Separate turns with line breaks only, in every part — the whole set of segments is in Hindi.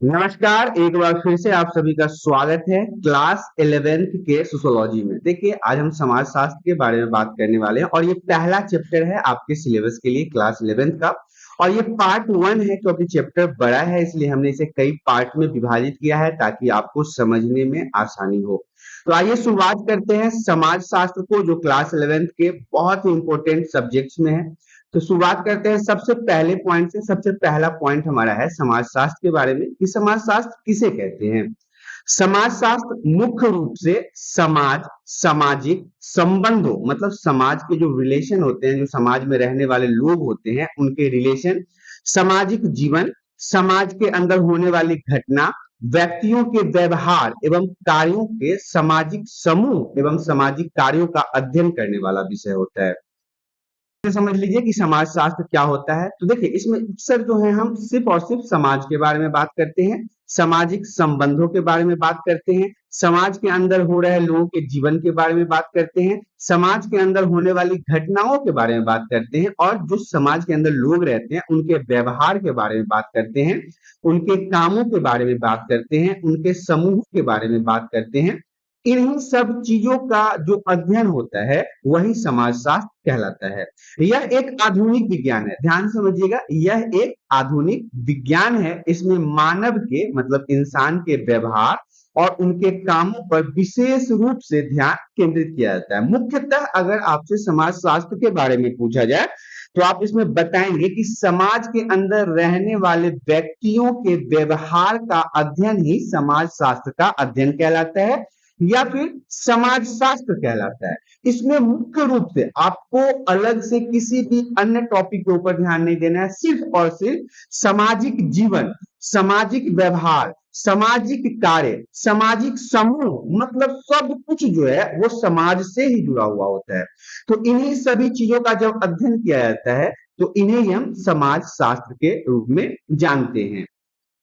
नमस्कार, एक बार फिर से आप सभी का स्वागत है क्लास 11th के सोशियोलॉजी में। देखिए, आज हम समाज शास्त्र के बारे में बात करने वाले हैं और ये पहला चैप्टर है आपके सिलेबस के लिए क्लास 11th का। और ये पार्ट 1 है क्योंकि चैप्टर बड़ा है, इसलिए हमने इसे कई पार्ट में विभाजित किया है ताकि आपको समझने में आसानी हो। तो आइए शुरुआत करते हैं समाज शास्त्र को, जो क्लास 11th के बहुत ही इंपॉर्टेंट सब्जेक्ट्स में है। तो शुरुआत करते हैं सबसे पहले पॉइंट से। सबसे पहला पॉइंट हमारा है समाजशास्त्र के बारे में कि समाजशास्त्र किसे कहते हैं। समाजशास्त्र मुख्य रूप से समाज, सामाजिक संबंधों मतलब समाज के जो रिलेशन होते हैं, जो समाज में रहने वाले लोग होते हैं उनके रिलेशन, सामाजिक जीवन, समाज के अंदर होने वाली घटना, व्यक्तियों के व्यवहार एवं कार्यों के सामाजिक समूह एवं सामाजिक कार्यों का अध्ययन करने वाला विषय होता है। समझ लीजिए कि समाजशास्त्र क्या होता है। तो देखिए, इसमें अक्सर जो है हम सिर्फ और सिर्फ समाज के बारे में बात करते हैं, सामाजिक संबंधों के बारे में बात करते हैं, समाज के अंदर हो रहे लोगों के जीवन के बारे में बात करते हैं, समाज के अंदर होने वाली घटनाओं के बारे में बात करते हैं और जो समाज के अंदर लोग रहते हैं उनके व्यवहार के बारे में बात करते हैं, उनके कामों के बारे में बात करते हैं, उनके समूह के बारे में बात करते हैं। इन्हीं सब चीजों का जो अध्ययन होता है वही समाजशास्त्र कहलाता है। यह एक आधुनिक विज्ञान है, ध्यान समझिएगा, यह एक आधुनिक विज्ञान है। इसमें मानव के मतलब इंसान के व्यवहार और उनके कामों पर विशेष रूप से ध्यान केंद्रित किया जाता है। मुख्यतः अगर आपसे समाजशास्त्र के बारे में पूछा जाए तो आप इसमें बताएंगे कि समाज के अंदर रहने वाले व्यक्तियों के व्यवहार का अध्ययन ही समाजशास्त्र का अध्ययन कहलाता है या फिर समाजशास्त्र कहलाता है। इसमें मुख्य रूप से आपको अलग से किसी भी अन्य टॉपिक के ऊपर ध्यान नहीं देना है, सिर्फ और सिर्फ सामाजिक जीवन, सामाजिक व्यवहार, सामाजिक कार्य, सामाजिक समूह मतलब सब कुछ जो है वो समाज से ही जुड़ा हुआ होता है। तो इन्हीं सभी चीजों का जब अध्ययन किया जाता है तो इन्हें हम समाज शास्त्र के रूप में जानते हैं।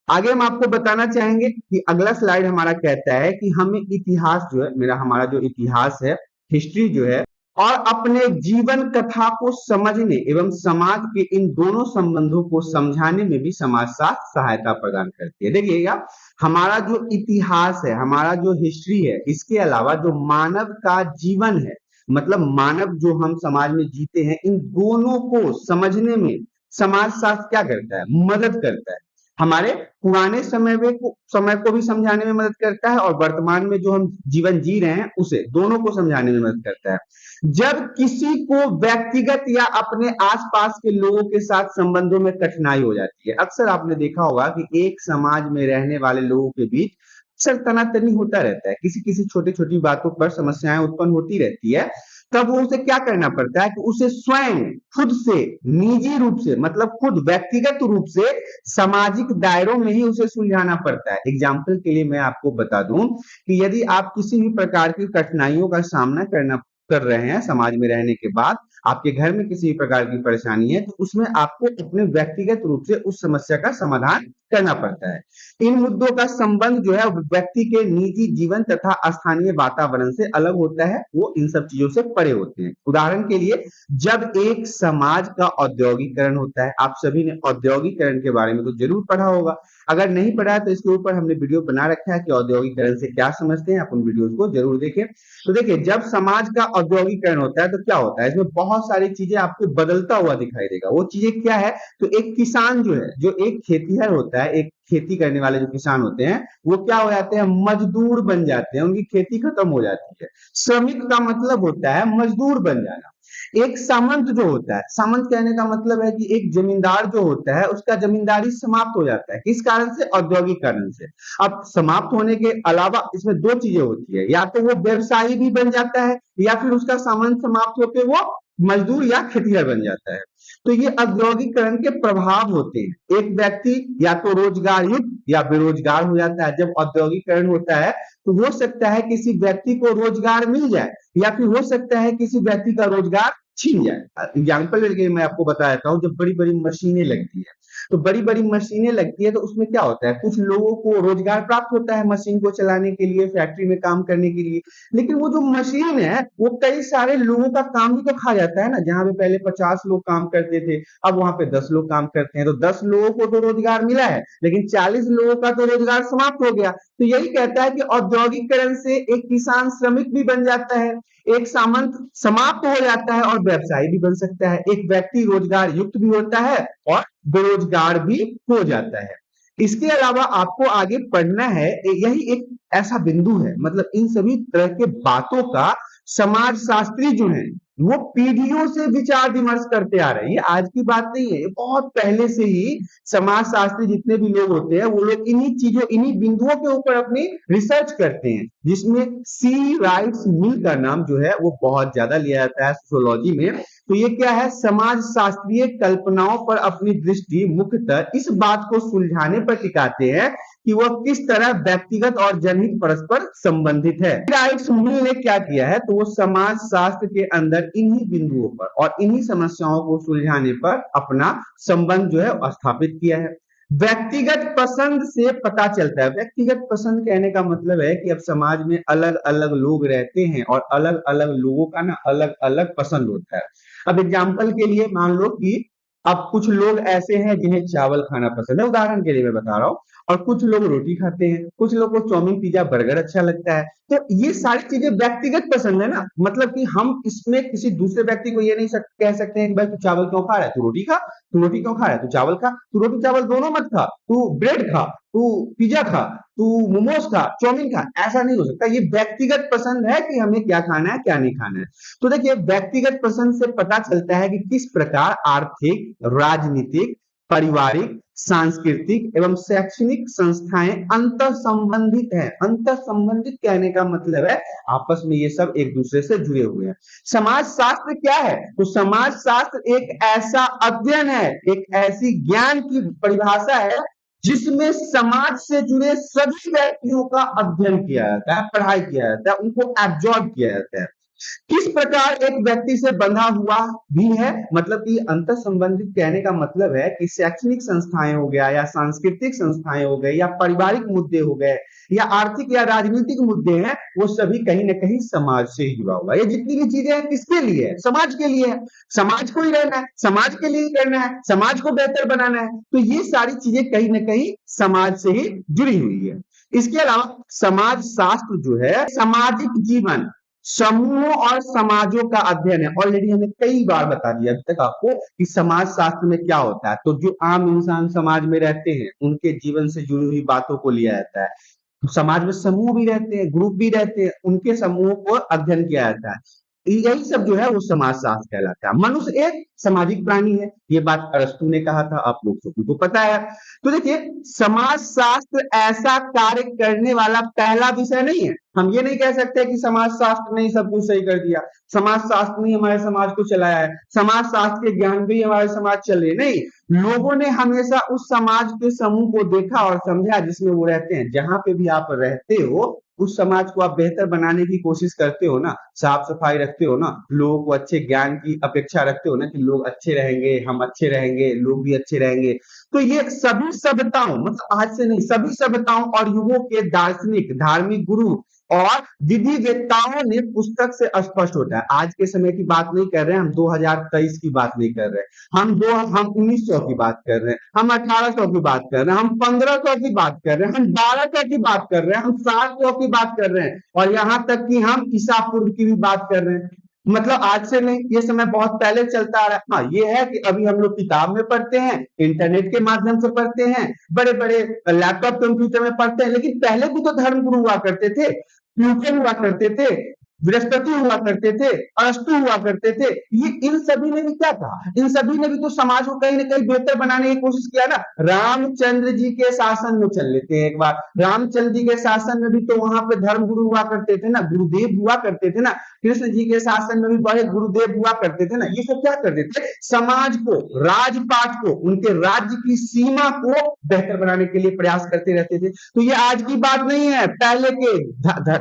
आगे हम आपको बताना चाहेंगे कि अगला स्लाइड हमारा कहता है कि हमें इतिहास जो है, हमारा जो इतिहास है, हिस्ट्री जो है, और अपने जीवन कथा को समझने एवं समाज के इन दोनों संबंधों को समझाने में भी समाजशास्त्र सहायता प्रदान करती है। देखिएगा, हमारा जो इतिहास है, हमारा जो हिस्ट्री है, इसके अलावा जो मानव का जीवन है मतलब मानव जो हम समाज में जीते हैं, इन दोनों को समझने में समाजशास्त्र क्या करता है, मदद करता है। हमारे पुराने समय को भी समझाने में मदद करता है और वर्तमान में जो हम जीवन जी रहे हैं उसे दोनों को समझाने में मदद करता है। जब किसी को व्यक्तिगत या अपने आसपास के लोगों के साथ संबंधों में कठिनाई हो जाती है, अक्सर आपने देखा होगा कि एक समाज में रहने वाले लोगों के बीच अक्सर तनातनी होता रहता है, किसी किसी छोटी छोटी बातों पर समस्याएं उत्पन्न होती रहती है। तब वो उसे क्या करना पड़ता है कि उसे स्वयं खुद से निजी रूप से मतलब खुद व्यक्तिगत रूप से सामाजिक दायरों में ही उसे सुलझाना पड़ता है। एग्जाम्पल के लिए मैं आपको बता दूं कि यदि आप किसी भी प्रकार की कठिनाइयों का सामना कर रहे हैं समाज में रहने के बाद, आपके घर में किसी भी प्रकार की परेशानी है, तो उसमें आपको अपने व्यक्तिगत रूप से उस समस्या का समाधान करना पड़ता है। इन मुद्दों का संबंध जो है व्यक्ति के निजी जीवन तथा स्थानीय वातावरण से अलग होता है, वो इन सब चीजों से परे होते हैं। उदाहरण के लिए, जब एक समाज का औद्योगिकरण होता है, आप सभी ने औद्योगिकरण के बारे में तो जरूर पढ़ा होगा, अगर नहीं पढ़ा है तो इसके ऊपर हमने वीडियो बना रखा है कि औद्योगिकरण से क्या समझते हैं, आप उन वीडियोस को जरूर देखें। तो देखिए, जब समाज का औद्योगिकरण होता है तो क्या होता है, इसमें बहुत सारी चीजें आपको बदलता हुआ दिखाई देगा। वो चीजें क्या है, तो एक किसान जो है, जो एक खेतीहर होता है, एक खेती करने वाले जो किसान होते हैं, वो क्या हो जाते हैं, मजदूर बन जाते हैं, उनकी खेती खत्म हो जाती है। श्रमिक का मतलब होता है मजदूर बन जाना। एक सामंत जो होता है, सामंत कहने का मतलब है कि एक जमींदार जो होता है उसका जमींदारी समाप्त हो जाता है। किस कारण से, औद्योगिकरण से। अब समाप्त होने के अलावा इसमें दो चीजें होती है, या तो वो व्यवसायी भी बन जाता है या फिर उसका सामंत समाप्त होकर वो मजदूर या खेतिहर बन जाता है। तो ये औद्योगिकरण के प्रभाव होते हैं। एक व्यक्ति या तो रोजगार युक्त या बेरोजगार हो जाता है। जब औद्योगिकरण होता है तो हो सकता है किसी व्यक्ति को रोजगार मिल जाए या फिर हो सकता है किसी व्यक्ति का रोजगार छीन जाए। एग्जाम्पल के लिए मैं आपको बता देता हूँ, जब बड़ी बड़ी मशीनें लगती है, तो बड़ी बड़ी मशीनें लगती है, तो उसमें क्या होता है, कुछ लोगों को रोजगार प्राप्त होता है मशीन को चलाने के लिए, फैक्ट्री में काम करने के लिए। लेकिन वो जो मशीन है वो कई सारे लोगों का काम भी तो खा जाता है ना। जहां पे पहले 50 लोग काम करते थे, अब वहां पे 10 लोग काम करते हैं, तो 10 लोगों को तो रोजगार मिला है, लेकिन 40 लोगों का तो रोजगार समाप्त हो गया। तो यही कहता है कि औद्योगिकरण से एक किसान श्रमिक भी बन जाता है, एक सामंत समाप्त हो जाता है और व्यवसायी भी बन सकता है, एक व्यक्ति रोजगार युक्त भी होता है और बेरोजगार भी हो जाता है। इसके अलावा आपको आगे पढ़ना है, यही एक ऐसा बिंदु है, मतलब इन सभी तरह के बातों का समाजशास्त्री जो है वो पीढ़ियों से विचार विमर्श करते आ रहे हैं। ये आज की बात नहीं है, ये बहुत पहले से ही समाजशास्त्री जितने भी लोग होते हैं वो लोग इन्हीं चीजों, इन्हीं बिंदुओं के ऊपर अपनी रिसर्च करते हैं, जिसमें सी राइट्स मिल का नाम जो है वो बहुत ज्यादा लिया जाता है सोशियोलॉजी में। तो ये क्या है, समाज शास्त्रीय कल्पनाओं पर अपनी दृष्टि मुख्यतः इस बात को सुलझाने पर टिकाते हैं कि वह किस तरह व्यक्तिगत और जनहित परस्पर संबंधित है। राइट्स मिल ने क्या किया है, तो वो समाज शास्त्र के अंदर इन्हीं बिंदुओं पर और इन्हीं समस्याओं को सुलझाने पर अपना संबंध जो है स्थापित किया है। व्यक्तिगत पसंद से पता चलता है, व्यक्तिगत पसंद कहने का मतलब है कि अब समाज में अलग अलग लोग रहते हैं और अलग अलग लोगों का ना अलग अलग पसंद होता है। अब एग्जाम्पल के लिए मान लो कि अब कुछ लोग ऐसे हैं जिन्हें चावल खाना पसंद है, उदाहरण के लिए मैं बता रहा हूँ, और कुछ लोग रोटी खाते हैं, कुछ लोगों को चाउमीन पिज्जा बर्गर अच्छा लगता है। तो ये सारी चीजें व्यक्तिगत पसंद है ना, मतलब कि हम इसमें किसी दूसरे व्यक्ति को ये नहीं कह सकते हैं कि भाई तू चावल क्यों खा रहा है, तू रोटी खा, तू रोटी क्यों खा रहा है, तू चावल खा, तू रोटी चावल दोनों मत खा, तू ब्रेड खा, तू पिज्जा खा, तू मोमोज खा, चाउमीन खा, ऐसा नहीं हो सकता। ये व्यक्तिगत पसंद है कि हमें क्या खाना है क्या नहीं खाना है। तो देखिए व्यक्तिगत पसंद से पता चलता है कि किस प्रकार आर्थिक, राजनीतिक, पारिवारिक, सांस्कृतिक एवं शैक्षणिक संस्थाएं अंतर संबंधित है। अंतर संबंधित कहने का मतलब है आपस में ये सब एक दूसरे से जुड़े हुए हैं। समाज शास्त्र क्या है, तो समाज शास्त्र एक ऐसा अध्ययन है, एक ऐसी ज्ञान की परिभाषा है जिसमें समाज से जुड़े सभी व्यक्तियों का अध्ययन किया जाता है, पढ़ाई किया जाता है, उनको एब्जॉर्ब किया जाता है। किस प्रकार एक व्यक्ति से बंधा हुआ भी है, मतलब कि अंतर संबंधित कहने का मतलब है कि शैक्षणिक संस्थाएं हो गया या सांस्कृतिक संस्थाएं हो गए या पारिवारिक मुद्दे हो गए या आर्थिक या राजनीतिक मुद्दे हैं, वो सभी कहीं ना कहीं समाज से ही जुड़ा हुआ है। ये जितनी भी चीजें हैं किसके लिए है, समाज के लिए है, समाज को ही रहना है, समाज के लिए ही करना है, समाज को बेहतर बनाना है। तो ये सारी चीजें कहीं ना कहीं समाज से ही जुड़ी हुई है। इसके अलावा समाज शास्त्र जो है सामाजिक जीवन, समूहों और समाजों का अध्ययन है। ऑलरेडी हमने कई बार बता दिया अभी तक आपको कि समाज शास्त्र में क्या होता है। तो जो आम इंसान समाज में रहते हैं उनके जीवन से जुड़ी हुई बातों को लिया जाता है। समाज में समूह भी रहते हैं, ग्रुप भी रहते हैं, उनके समूहों को अध्ययन किया जाता है। यही सब जो है वो समाजशास्त्र कहलाता है। मनुष्य एक सामाजिक प्राणी है, ये बात अरस्तु ने कहा था, आप लोग सभी को पता है। तो देखिए समाजशास्त्र ऐसा कार्य करने वाला पहला विषय नहीं है। हम ये नहीं कह सकते कि समाजशास्त्र ने सब कुछ सही कर दिया, समाजशास्त्र ने हमारे समाज को चलाया है, समाजशास्त्र के ज्ञान भी हमारे समाज चले, नहीं। लोगों ने हमेशा उस समाज के समूह को देखा और समझा जिसमें वो रहते हैं। जहां पे भी आप रहते हो उस समाज को आप बेहतर बनाने की कोशिश करते हो ना, साफ सफाई रखते हो ना, लोगों को अच्छे ज्ञान की अपेक्षा रखते हो ना कि लोग अच्छे रहेंगे, हम अच्छे रहेंगे, लोग भी अच्छे रहेंगे। तो ये सभी सभ्यताओं, मतलब आज से नहीं, सभी सभ्यताओं और युगों के दार्शनिक, धार्मिक गुरु और विधिवेत्ताओं ने पुस्तक से स्पष्ट होता है। आज के समय की बात नहीं कर रहे हैं हम, 2023 की बात नहीं कर रहे हैं हम 1900 की बात कर रहे हैं, हम 1800 की बात कर रहे हैं, हम 1500 की बात कर रहे हैं, हम 1200 की बात कर रहे हैं, हम 700 की बात कर रहे हैं, और यहां तक कि हम ईसा पूर्व की भी बात कर रहे हैं। मतलब आज से नहीं, ये समय बहुत पहले चलता आ रहा है। हाँ ये है कि अभी हम लोग किताब में पढ़ते हैं, इंटरनेट के माध्यम से पढ़ते हैं, बड़े बड़े लैपटॉप कंप्यूटर में पढ़ते हैं, लेकिन पहले भी तो धर्म गुरु हुआ करते थे, प्लूटन हुआ करते थे, बृहस्पति हुआ करते थे, अरस्तु हुआ करते थे। ये इन सभी ने भी क्या कहा, इन सभी ने भी तो समाज को कहीं ना कहीं बेहतर बनाने की कोशिश किया ना। रामचंद्र जी के शासन में चल लेते हैं एक बार, रामचंद्र जी के शासन में भी तो वहां पे धर्म गुरु हुआ करते थे ना, गुरुदेव हुआ करते थे ना, कृष्ण जी के शासन में भी बड़े गुरुदेव हुआ करते थे ना। ये सब क्या करते थे, समाज को, राजपाट को, उनके राज्य की सीमा को बेहतर बनाने के लिए प्रयास करते रहते थे। तो ये आज की बात नहीं है, पहले के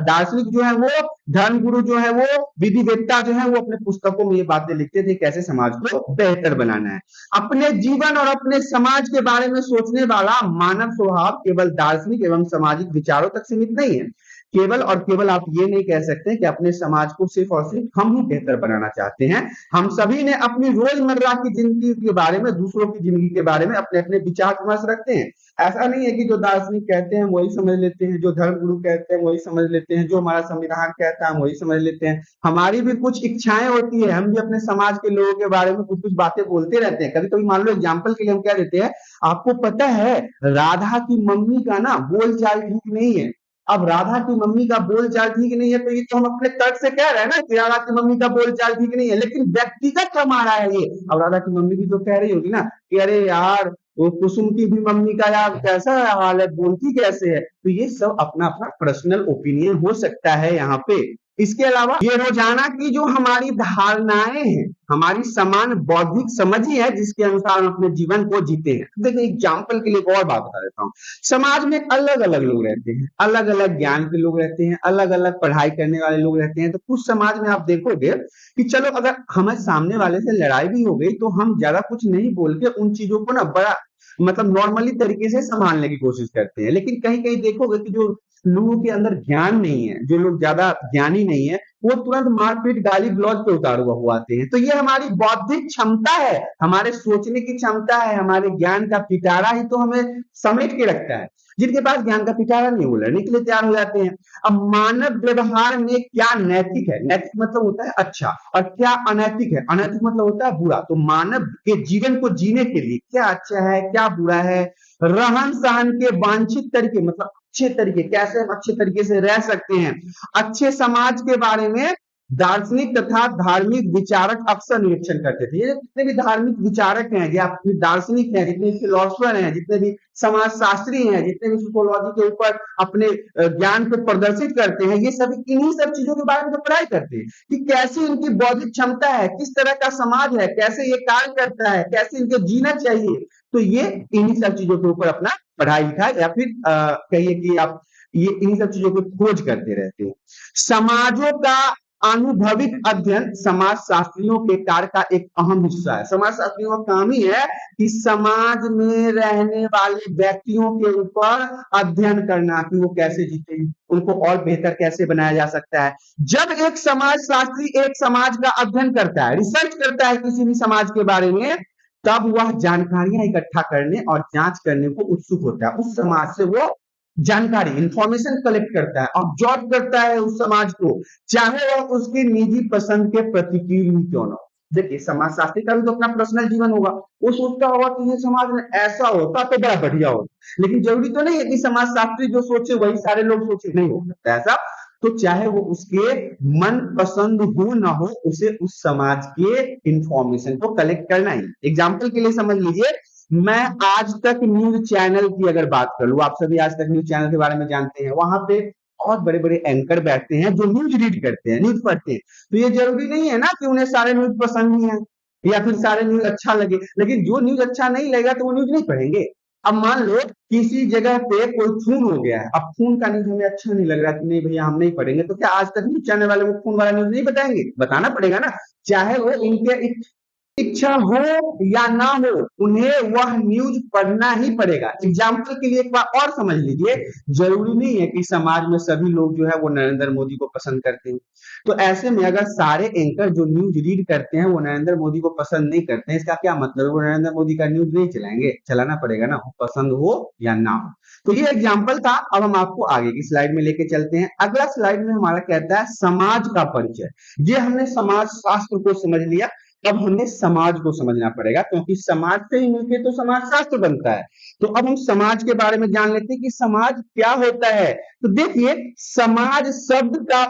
दार्शनिक जो है वो धर्म धर्मगुरु जो है वो विधिवेत्ता जो है वो अपने पुस्तकों में ये बातें लिखते थे कैसे समाज को बेहतर बनाना है। अपने जीवन और अपने समाज के बारे में सोचने वाला मानव स्वभाव केवल दार्शनिक एवं सामाजिक विचारों तक सीमित नहीं है। केवल और केवल आप ये नहीं कह सकते कि अपने समाज को सिर्फ और सिर्फ हम ही बेहतर बनाना चाहते हैं। हम सभी ने अपनी रोजमर्रा की जिंदगी के बारे में, दूसरों की जिंदगी के बारे में अपने अपने विचार विमर्श रखते हैं। ऐसा नहीं है कि जो दार्शनिक कहते हैं वही समझ लेते हैं, जो धर्मगुरु कहते हैं वही समझ लेते हैं, जो हमारा संविधान कहता है हम वही समझ लेते हैं। हमारी भी कुछ इच्छाएं होती है, हम भी अपने समाज के लोगों के बारे में कुछ कुछ बातें बोलते रहते हैं। कभी कभी मान लो एग्जाम्पल के लिए हम क्या देते हैं, आपको पता है राधा की मम्मी का ना बोल चाल ठीक नहीं है। अब राधा की मम्मी का बोल चाल ठीक नहीं है तो ये तो हम अपने तर्क से कह रहे हैं ना कि राधा की मम्मी का बोल चाल ठीक नहीं है, लेकिन व्यक्तिगत हमारा है ये। अब राधा की मम्मी भी तो कह रही होगी ना कि अरे यार वो कुसुम की भी मम्मी का यार कैसा हाल है, बोलती कैसे है। तो ये सब अपना अपना पर्सनल ओपिनियन हो सकता है यहाँ पे। इसके अलावा ये रोजाना की जो हमारी धारणाएं हैं, हमारी समान बौद्धिक समझ ही है जिसके अनुसार हम अपने जीवन को जीते हैं। देखिए एग्जाम्पल के लिए एक और बात बता देता हूँ। समाज में अलग अलग लोग रहते हैं, अलग अलग ज्ञान के लोग रहते हैं, अलग अलग पढ़ाई करने वाले लोग रहते हैं। तो कुछ समाज में आप देखोगे कि चलो अगर हमारे सामने वाले से लड़ाई भी हो गई तो हम ज्यादा कुछ नहीं बोल के उन चीजों को ना बड़ा मतलब नॉर्मली तरीके से संभालने की कोशिश करते हैं। लेकिन कहीं कहीं देखोगे कि जो लोगों के अंदर ज्ञान नहीं है, जो लोग ज्यादा ज्ञानी नहीं है, वो तुरंत मारपीट गाली गलौज पे उतार हुआ आते हैं। तो ये हमारी बौद्धिक क्षमता है, हमारे सोचने की क्षमता है, हमारे ज्ञान का पिटारा ही तो हमें समेट के रखता है। जिनके पास ज्ञान का पिटारा नहीं, वो लड़ने के लिए तैयार हो जाते हैं। अब मानव व्यवहार में क्या नैतिक है, नैतिक मतलब होता है अच्छा, और क्या अनैतिक है, अनैतिक मतलब होता है बुरा। तो मानव के जीवन को जीने के लिए क्या अच्छा है क्या बुरा है, रहन सहन के वांछित तरीके मतलब अच्छे तरीके, कैसे हम अच्छे तरीके से रह सकते हैं, अच्छे समाज के बारे में दार्शनिक तथा धार्मिक विचारक अक्सर निरीक्षण करते थे। ये जितने भी धार्मिक विचारक हैं, या दार्शनिक हैं, जितने फिलोसफर हैं, जितने भी समाजशास्त्री हैं, जितने भी सोशियोलॉजी के ऊपर अपने ज्ञान को प्रदर्शित करते हैं, ये सभी इन्हीं सब चीजों के बारे में तो पढ़ाई करते हैं कि कैसी इनकी बौद्धिक क्षमता है, किस तरह का समाज है, कैसे ये कार्य करता है, कैसे इनको जीना चाहिए। तो ये इन्हीं सब चीजों के ऊपर अपना पढ़ाई लिखाई या फिर कहिए कि आप ये इन सब चीजों की खोज करते रहते हैं। समाजों का अनुभविक अध्ययन समाज शास्त्रियों के कार्य का एक अहम हिस्सा है। समाज शास्त्रियों का काम ही है कि समाज में रहने वाले व्यक्तियों के ऊपर अध्ययन करना कि वो कैसे जीते, उनको और बेहतर कैसे बनाया जा सकता है। जब एक समाज शास्त्री एक समाज का अध्ययन करता है, रिसर्च करता है किसी भी समाज के बारे में, तब वह जानकारियां इकट्ठा करने और जांच करने को उत्सुक होता है। उस समाज से वो जानकारी इंफॉर्मेशन कलेक्ट करता है, ऑब्जर्व करता है उस समाज को, चाहे वह उसकी निजी पसंद के प्रतिकूल ही क्यों ना हो। देखिए समाज शास्त्री का भी तो अपना पर्सनल जीवन होगा, वो सोचता होगा कि ये समाज में ऐसा होता तो बड़ा बढ़िया होता। लेकिन जरूरी तो नहीं है कि समाज शास्त्री जो सोचे वही सारे लोग सोचे, नहीं हो सकता ऐसा। तो चाहे वो उसके मन पसंद हो ना हो, उसे उस समाज के इंफॉर्मेशन को कलेक्ट करना ही। एग्जाम्पल के लिए समझ लीजिए, मैं आज तक न्यूज चैनल की अगर बात कर लूं, आप सभी आज तक न्यूज चैनल के बारे में जानते हैं, वहां पे बहुत बड़े बड़े एंकर बैठते हैं जो न्यूज रीड करते हैं, न्यूज पढ़ते हैं। तो ये जरूरी नहीं है ना कि उन्हें सारे न्यूज पसंद नहीं है या फिर सारे न्यूज अच्छा लगे, लेकिन जो न्यूज अच्छा नहीं लगेगा तो वो न्यूज नहीं पढ़ेंगे। अब मान लो किसी जगह पे कोई खून हो गया है, अब खून का न्यूज हमें अच्छा नहीं लग रहा कि नहीं भैया हम नहीं पढ़ेंगे, तो क्या आज तक न्यूज चैनल वाले वो खून वाला न्यूज नहीं बताएंगे? बताना पड़ेगा ना, चाहे वो इनके इच्छा हो या ना हो, उन्हें वह न्यूज पढ़ना ही पड़ेगा। एग्जाम्पल के लिए एक बार और समझ लीजिए, जरूरी नहीं है कि समाज में सभी लोग जो है वो नरेंद्र मोदी को पसंद करते हैं। तो ऐसे में अगर सारे एंकर जो न्यूज रीड करते हैं वो नरेंद्र मोदी को पसंद नहीं करते हैं, इसका क्या मतलब? वो नरेंद्र मोदी का न्यूज नहीं चलाएंगे, चलाना पड़ेगा ना, पसंद हो या ना हो। तो ये एग्जाम्पल था। अब हम आपको आगे की स्लाइड में लेके चलते हैं। अगला स्लाइड में हमारा कहता है समाज का परिचय। ये हमने समाज शास्त्र को समझ लिया, अब हमें समाज को समझना पड़ेगा, क्योंकि समाज से ही मिलकर तो समाज शास्त्र बनता है। तो अब हम समाज के बारे में जान लेते हैं कि समाज क्या होता है। तो देखिए, समाज शब्द का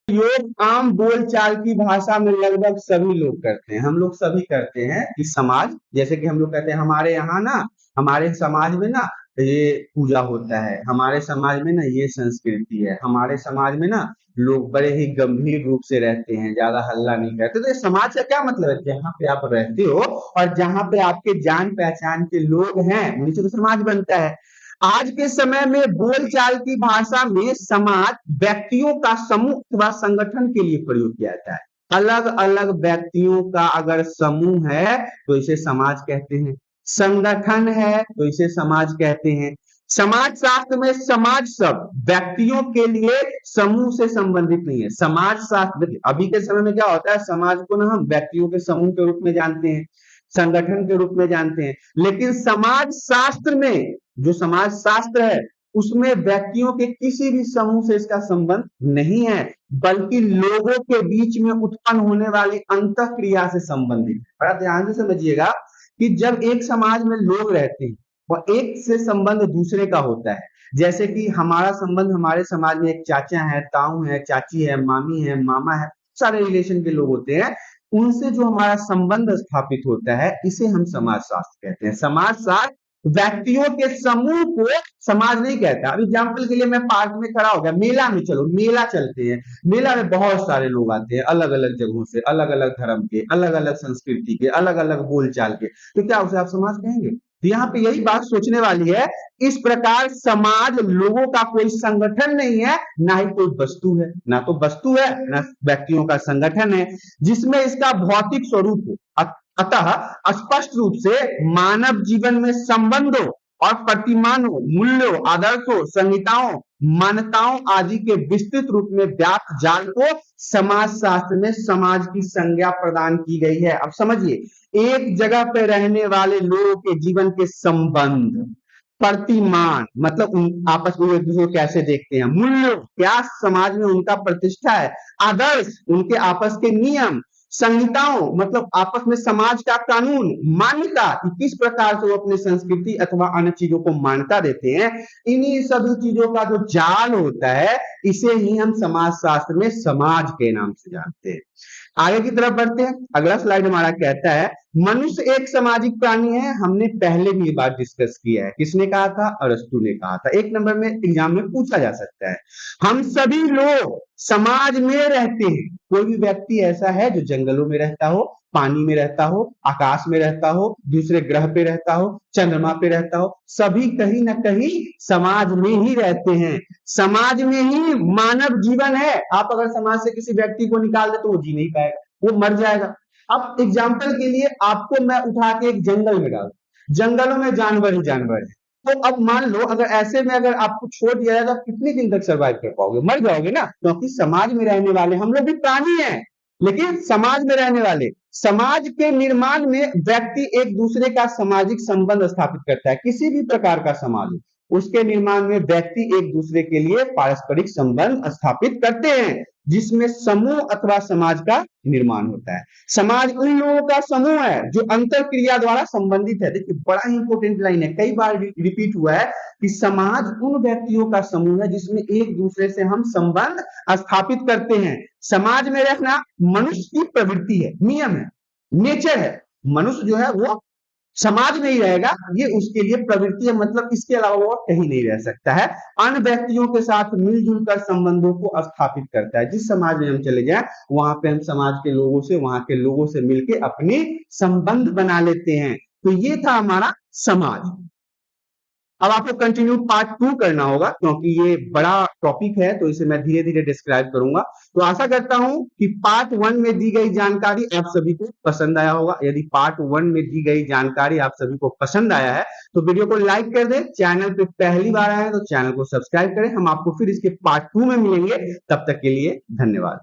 प्रयोग आम बोलचाल की भाषा में लगभग सभी लोग करते हैं। हम लोग सभी करते हैं कि समाज, जैसे कि हम लोग कहते हैं हमारे यहाँ ना, हमारे समाज में ना ये पूजा होता है, हमारे समाज में ना ये संस्कृति है, हमारे समाज में ना लोग बड़े ही गंभीर रूप से रहते हैं, ज्यादा हल्ला नहीं करते। तो ये समाज का क्या मतलब है? जहाँ पे आप रहते हो और जहाँ पे आपके जान पहचान के लोग हैं, उन्हीं से तो समाज बनता है। आज के समय में बोलचाल की भाषा में समाज व्यक्तियों का समूह अथवा संगठन के लिए प्रयोग किया जाता है। अलग अलग व्यक्तियों का अगर समूह है तो इसे समाज कहते हैं, संगठन है तो इसे समाज कहते हैं। समाज शास्त्र में समाज शब्द व्यक्तियों के लिए समूह से संबंधित नहीं है। समाज शास्त्र अभी के समय में क्या होता है, समाज को ना हम व्यक्तियों के समूह के रूप में जानते हैं, संगठन के रूप में जानते हैं, लेकिन समाज शास्त्र में जो समाज शास्त्र है उसमें व्यक्तियों के किसी भी समूह से इसका संबंध नहीं है, बल्कि लोगों के बीच में उत्पन्न होने वाली अंतःक्रिया से संबंधित है। बड़ा ध्यान से समझिएगा कि जब एक समाज में लोग रहते हैं और एक से संबंध दूसरे का होता है, जैसे कि हमारा संबंध हमारे समाज में एक चाचा है, ताऊ है, चाची है, मामी है, मामा है, सारे रिलेशन के लोग होते हैं, उनसे जो हमारा संबंध स्थापित होता है इसे हम समाजशास्त्र कहते हैं। समाजशास्त्र व्यक्तियों के समूह को समाज नहीं कहता। अब एग्जाम्पल के लिए मैं पार्क में खड़ा हो गया, मेला में चलो, मेला चलते हैं, मेला में बहुत सारे लोग आते हैं अलग अलग जगहों से, अलग अलग धर्म के, अलग अलग संस्कृति के, अलग अलग बोलचाल के, तो क्या उसे आप समाज कहेंगे? तो यहाँ पे यही बात सोचने वाली है। इस प्रकार समाज लोगों का कोई संगठन नहीं है, ना ही कोई वस्तु है, ना तो वस्तु है ना व्यक्तियों का संगठन है जिसमें इसका भौतिक स्वरूप हो। अतः स्पष्ट रूप से मानव जीवन में संबंधों और प्रतिमानों, मूल्यों, आदर्शों, संहिताओं, मान्यताओं आदि के विस्तृत रूप में व्याप्त जाल को समाजशास्त्र में समाज की संज्ञा प्रदान की गई है। अब समझिए, एक जगह पे रहने वाले लोगों के जीवन के संबंध, प्रतिमान मतलब आपस में एक दूसरे को कैसे देखते हैं, मूल्य क्या समाज में उनका प्रतिष्ठा है, आदर्श उनके आपस के नियम, संहिताओं मतलब आपस में समाज का कानून, मान्यता कि किस प्रकार से वो अपनी संस्कृति अथवा अन्य चीजों को मान्यता देते हैं, इन्हीं सभी चीजों का जो जाल होता है इसे ही हम समाजशास्त्र में समाज के नाम से जानते हैं। आगे की तरफ बढ़ते हैं। अगला स्लाइड हमारा कहता है मनुष्य एक सामाजिक प्राणी है। हमने पहले भी ये बात डिस्कस किया है। किसने कहा था? अरस्तु ने कहा था। एक नंबर में एग्जाम में पूछा जा सकता है। हम सभी लोग समाज में रहते हैं। कोई भी व्यक्ति ऐसा है जो जंगलों में रहता हो, पानी में रहता हो, आकाश में रहता हो, दूसरे ग्रह पे रहता हो, चंद्रमा पे रहता हो, सभी कहीं ना कहीं समाज में ही रहते हैं। समाज में ही मानव जीवन है। आप अगर समाज से किसी व्यक्ति को निकाल दे तो वो जी नहीं पाएगा, वो मर जाएगा। अब एग्जाम्पल के लिए आपको मैं उठा के एक जंगल में डालूं, जंगलों में जानवर ही जानवर है, तो अब मान लो अगर ऐसे में अगर आपको छोड़ दिया जाए तो आप कितनी दिन तक सर्वाइव कर पाओगे? मर जाओगे ना। क्योंकि समाज में रहने वाले हम लोग भी प्राणी हैं, लेकिन समाज में रहने वाले, समाज के निर्माण में व्यक्ति एक दूसरे का सामाजिक संबंध स्थापित करता है। किसी भी प्रकार का समाज हो, उसके निर्माण में व्यक्ति एक दूसरे के लिए पारस्परिक संबंध स्थापित करते हैं, जिसमें समूह अथवा समाज का निर्माण होता है। समाज उन लोगों का समूह है जो अंतर क्रिया द्वारा संबंधित है। देखिए बड़ा ही इंपॉर्टेंट लाइन है, कई बार रिपीट हुआ है कि समाज उन व्यक्तियों का समूह है जिसमें एक दूसरे से हम संबंध स्थापित करते हैं। समाज में रहना मनुष्य की प्रवृत्ति है, नियम है, नेचर है। मनुष्य जो है वो समाज में ही रहेगा, ये उसके लिए प्रवृत्ति है, मतलब इसके अलावा वो कहीं नहीं रह सकता है। अन्य व्यक्तियों के साथ मिलजुल कर संबंधों को स्थापित करता है। जिस समाज में हम चले जाएं वहां पे हम समाज के लोगों से, वहां के लोगों से मिलके अपने संबंध बना लेते हैं। तो ये था हमारा समाज। अब आपको कंटिन्यू पार्ट 2 करना होगा क्योंकि ये बड़ा टॉपिक है, तो इसे मैं धीरे धीरे डिस्क्राइब करूंगा। तो आशा करता हूं कि पार्ट 1 में दी गई जानकारी आप सभी को पसंद आया होगा। यदि पार्ट 1 में दी गई जानकारी आप सभी को पसंद आया है तो वीडियो को लाइक कर दें। चैनल पे पहली बार आए तो चैनल को सब्सक्राइब करें। हम आपको फिर इसके पार्ट 2 में मिलेंगे। तब तक के लिए धन्यवाद।